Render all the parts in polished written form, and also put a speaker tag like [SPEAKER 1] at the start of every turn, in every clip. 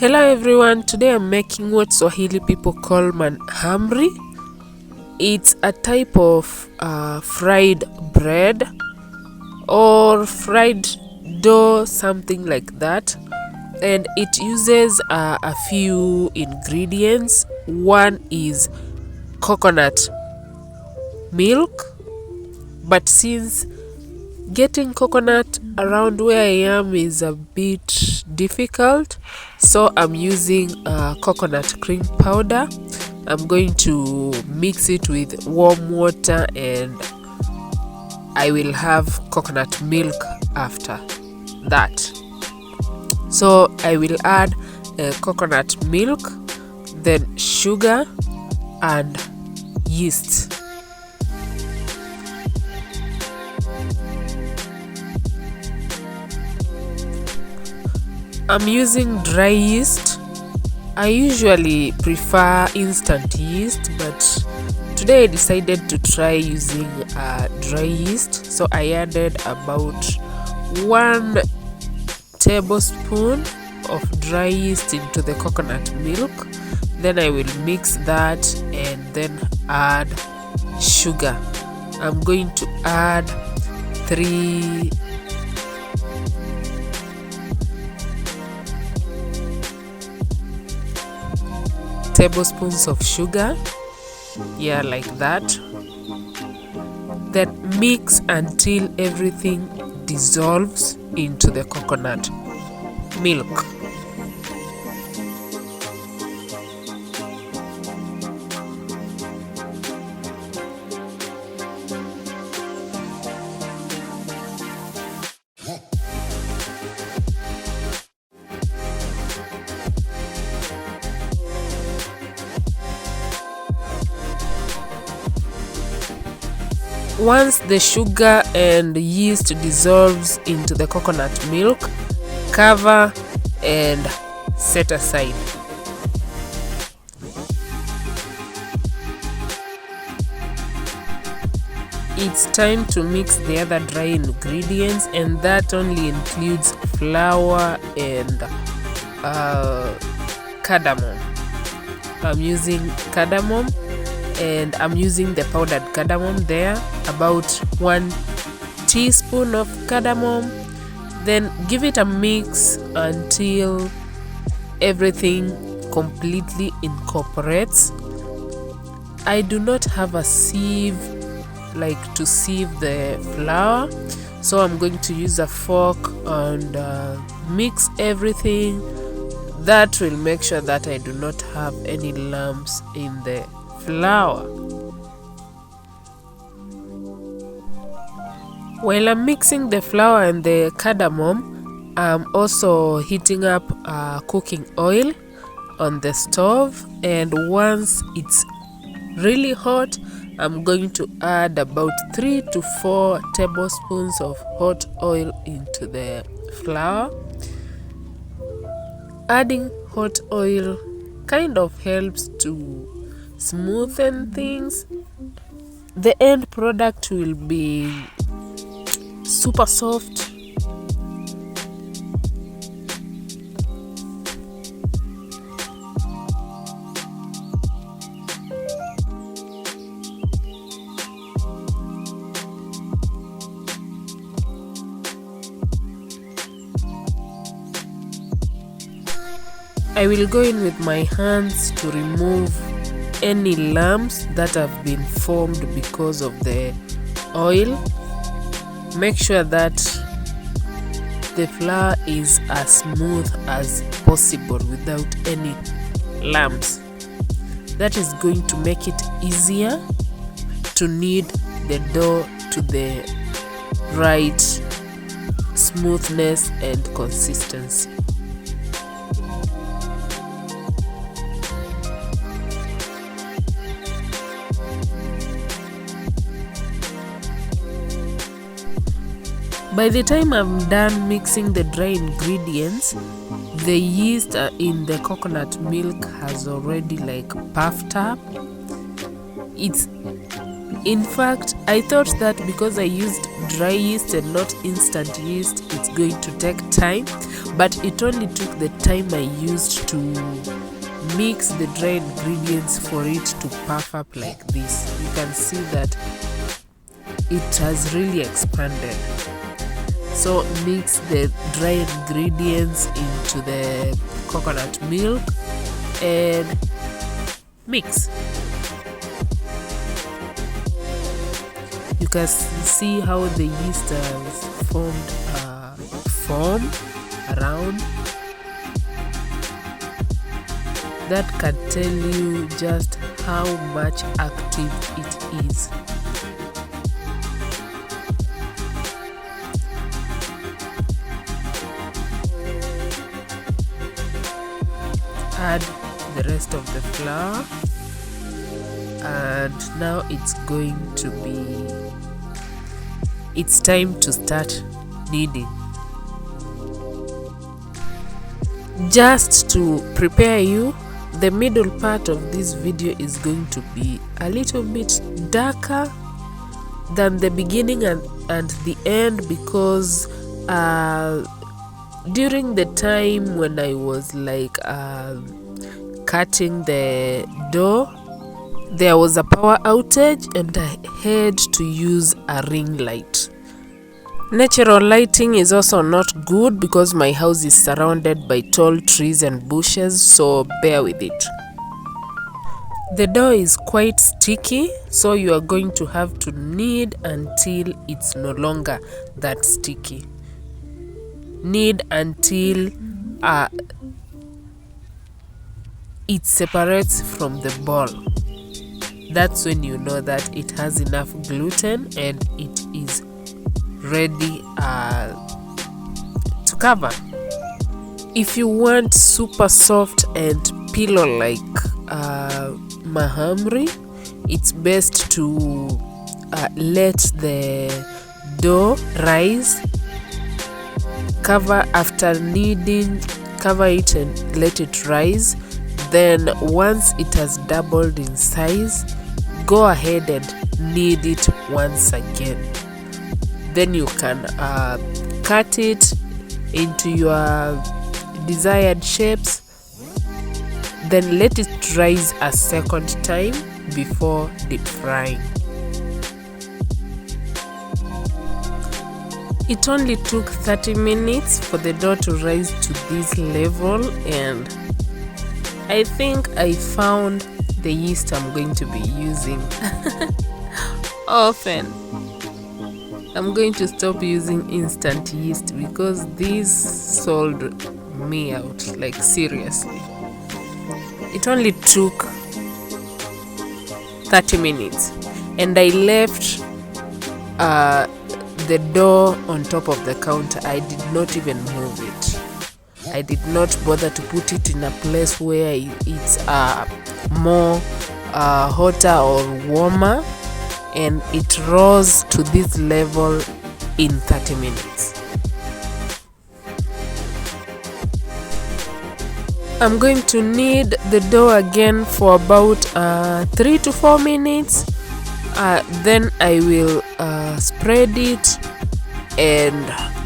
[SPEAKER 1] Hello everyone, today I'm making what Swahili people call Mahamri. It's a type of fried bread or fried dough, something like that, and it uses a few ingredients. One is coconut milk, but since getting coconut around where I am is a bit difficult, so I'm using coconut cream powder. I'm going to mix it with warm water and I will have coconut milk after that. So I will add coconut milk, then sugar and yeast. I'm using dry yeast. I usually prefer instant yeast, but today I decided to try using dry yeast. So I added about 1 tablespoon of dry yeast into the coconut milk. Then I will mix that and then add sugar. I'm going to add 3 tablespoons of sugar, like that. Then mix until everything dissolves into the coconut milk. Once the sugar and yeast dissolves into the coconut milk, cover and set aside. It's time to mix the other dry ingredients, and that only includes flour and cardamom. I'm using cardamom, and I'm using the powdered cardamom there, about 1 teaspoon of cardamom. Then give it a mix until everything completely incorporates. I do not have a sieve like to sieve the flour, so I'm going to use a fork and mix everything. That will make sure that I do not have any lumps in the flour. While I'm mixing the flour and the cardamom, I'm also heating up cooking oil on the stove, and once it's really hot, I'm going to add about 3 to 4 tablespoons of hot oil into the flour. Adding hot oil kind of helps to smoothen things. The end product will be super soft. I will go in with my hands to remove any lumps that have been formed because of the oil. Make sure that the flour is as smooth as possible without any lumps. That is going to make it easier to knead the dough to the right smoothness and consistency. By the time I'm done mixing the dry ingredients, the yeast in the coconut milk has already puffed up. In fact, I thought that because I used dry yeast and not instant yeast, it's going to take time, but it only took the time I used to mix the dry ingredients for it to puff up like this. You can see that it has really expanded. So mix the dry ingredients into the coconut milk and mix. You can see how the yeast has formed a form around. That can tell you just how much active it is. Add the rest of the flour, and now it's time to start kneading. Just to prepare you, the middle part of this video is going to be a little bit darker than the beginning and the end, because during the time when I was like cutting the dough, there was a power outage and I had to use a ring light. Natural lighting is also not good because my house is surrounded by tall trees and bushes, so bear with it. The dough is quite sticky, so you are going to have to knead until it's no longer that sticky. Knead until it separates from the ball. That's when you know that it has enough gluten and it is ready to cover. If you want super soft and pillow like mahamri, it's best to let the dough rise. Cover after kneading, cover it and let it rise. Then once it has doubled in size, go ahead and knead it once again. Then you can cut it into your desired shapes. Then let it rise a second time before deep frying. It only took 30 minutes for the dough to rise to this level, and I think I found the yeast I'm going to be using. Often I'm going to stop using instant yeast because this sold me out, like seriously. It only took 30 minutes and I left the dough on top of the counter. I did not even move it. I did not bother to put it in a place where it's more hotter or warmer, and it rose to this level in 30 minutes. I'm going to knead the dough again for about 3 to 4 minutes. Then I will spread it and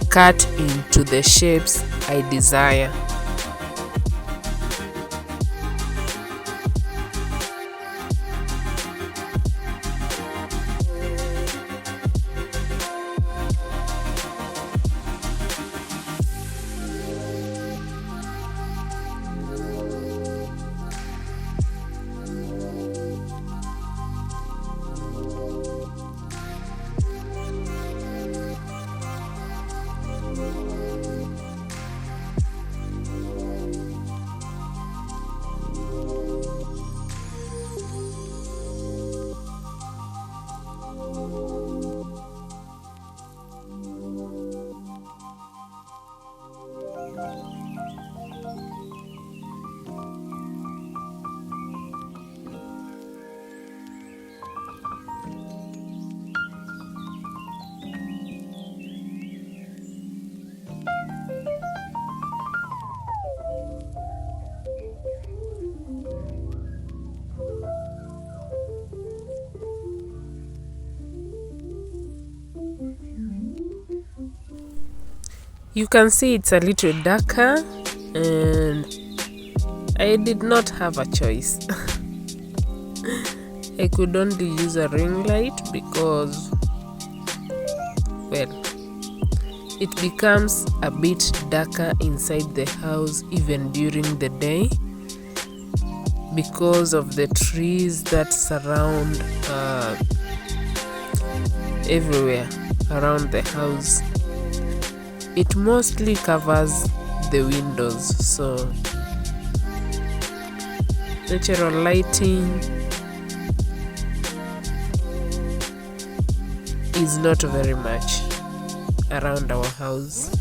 [SPEAKER 1] cut into the shapes I desire. You can see it's a little darker, and I did not have a choice. I could only use a ring light because, well, it becomes a bit darker inside the house even during the day because of the trees that surround everywhere around the house. It mostly covers the windows, so natural lighting is not very much around our house.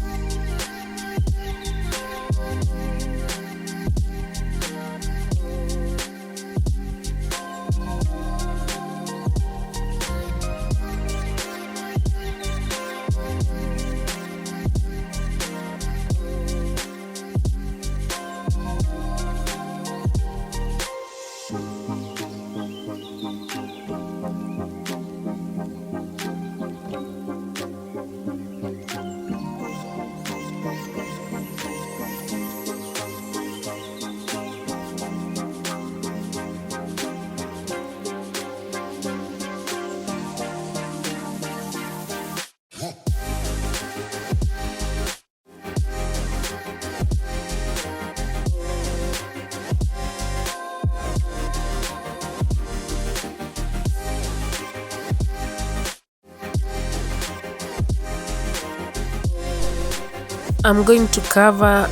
[SPEAKER 1] I'm going to cover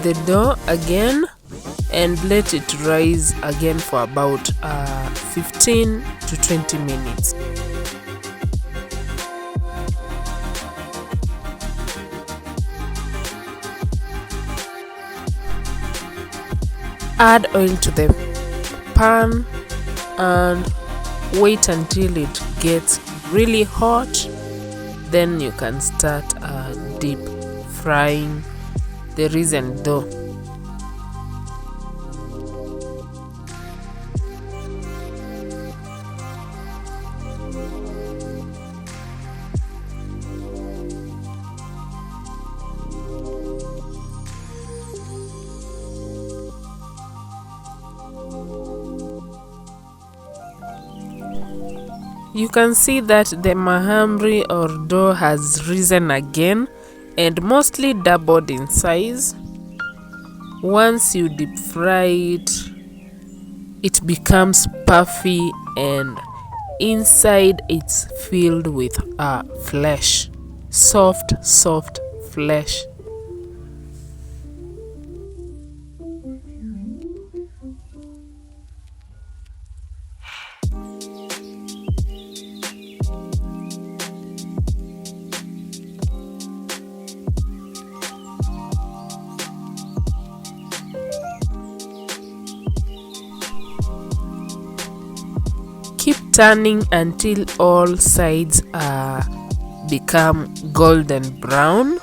[SPEAKER 1] the dough again and let it rise again for about 15 to 20 minutes. Add oil to the pan and wait until it gets really hot. Then you can start deep frying the risen dough. You can see that the mahamri or dough has risen again and mostly doubled in size. Once you deep fry it, it becomes puffy and inside it's filled with flesh, soft flesh. Keep turning until all sides become golden brown.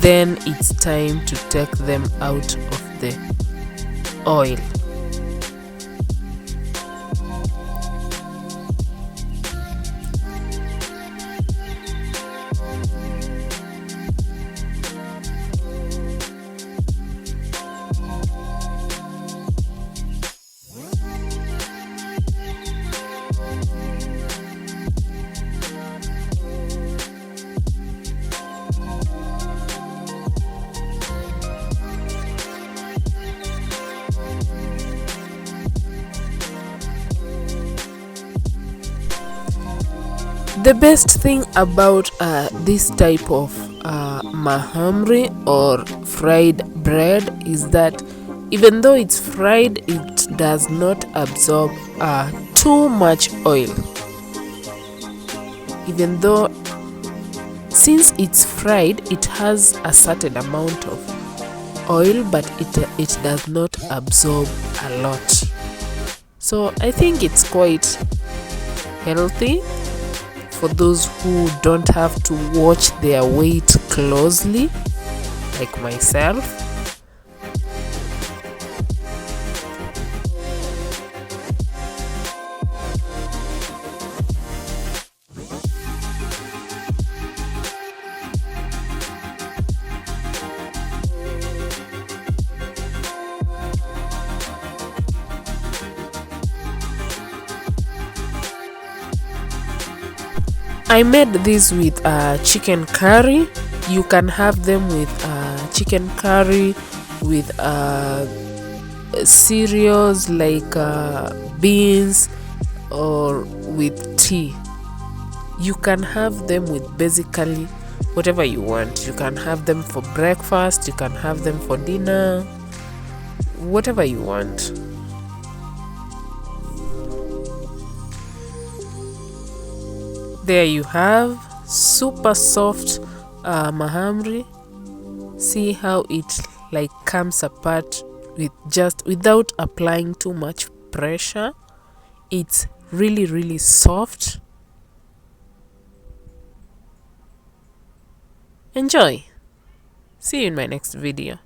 [SPEAKER 1] Then it's time to take them out of the oil. The best thing about this type of mahamri or fried bread is that even though it's fried, it does not absorb too much oil. Even though, since it's fried, it has a certain amount of oil, but it does not absorb a lot. So I think it's quite healthy for those who don't have to watch their weight closely, like myself. I made this with chicken curry. You can have them with chicken curry, with cereals like beans, or with tea. You can have them with basically whatever you want. You can have them for breakfast, you can have them for dinner, whatever you want. There you have super soft mahamri. See how it like comes apart with just without applying too much pressure. It's really soft. Enjoy. See you in my next video.